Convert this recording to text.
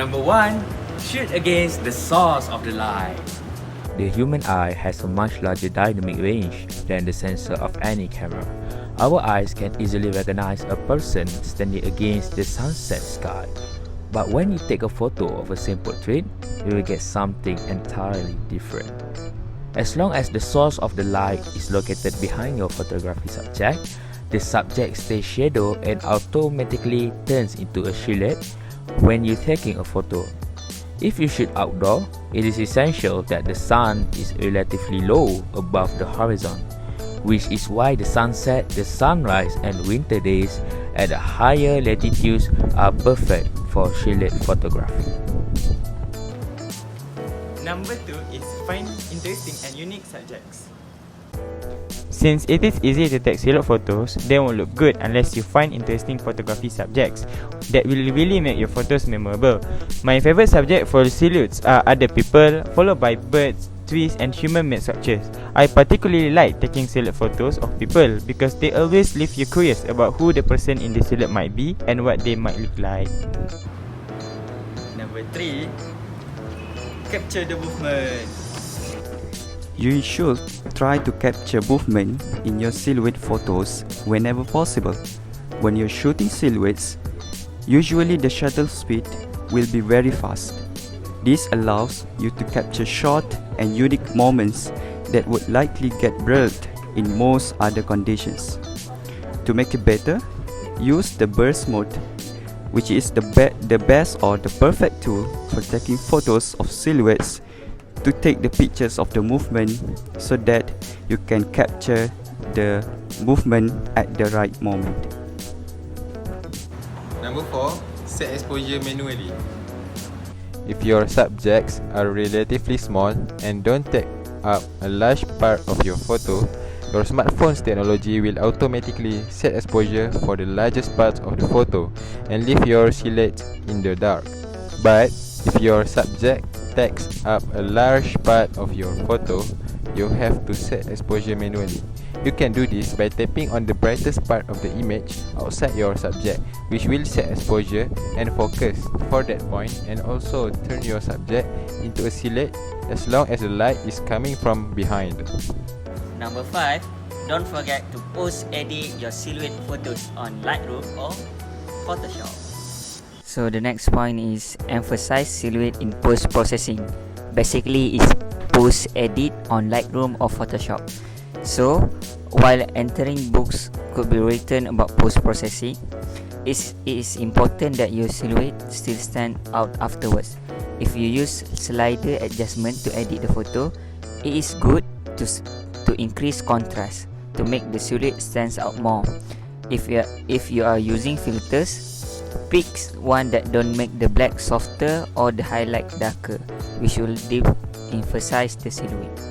Number 1. Shoot against the source of the light. The human eye has a much larger dynamic range than the sensor of any camera. Our eyes can easily recognize a person standing against the sunset sky. But when you take a photo of a same portrait, you will get something entirely different. As long as the source of the light is located behind your photography subject, the subject stays shadow and automatically turns into a silhouette when you're taking a photo. If you shoot outdoor, it is essential that the sun is relatively low above the horizon, which is why the sunset, the sunrise and winter days at the higher latitudes are perfect for silhouette photography. Number 2 is find interesting and unique subjects. Since it is easy to take silhouette photos, they won't look good unless you find interesting photography subjects that will really make your photos memorable. My favorite subject for silhouettes are other people, followed by birds, trees and human-made structures. I particularly like taking silhouette photos of people because they always leave you curious about who the person in the silhouette might be and what they might look like. Number 3, capture the movement. You should try to capture movement in your silhouette photos whenever possible. When you're shooting silhouettes, usually the shutter speed will be very fast. This allows you to capture short and unique moments that would likely get blurred in most other conditions. To make it better, use the burst mode, which is the best or the perfect tool for taking photos of silhouettes to take the pictures of the movement so that you can capture the movement at the right moment. Number 4. Set exposure manually. If your subjects are relatively small and don't take up a large part of your photo, your smartphone's technology will automatically set exposure for the largest parts of the photo and leave your silhouette in the dark. But if your subject takes up a large part of your photo, you have to set exposure manually. You can do this by tapping on the brightest part of the image outside your subject, which will set exposure and focus for that point, and also turn your subject into a silhouette as long as the light is coming from behind. Number 5. Don't forget to post-edit your silhouette photos on Lightroom or Photoshop. So the next point is emphasize silhouette in post-processing. Basically, it's post-edit on Lightroom or Photoshop. So, while entering books could be written about post-processing, it is important that your silhouette still stand out afterwards. If you use slider adjustment to edit the photo, it is good to increase contrast to make the silhouette stands out more. If you are using filters, pick one that don't make the black softer or the highlight darker, which will emphasize the silhouette.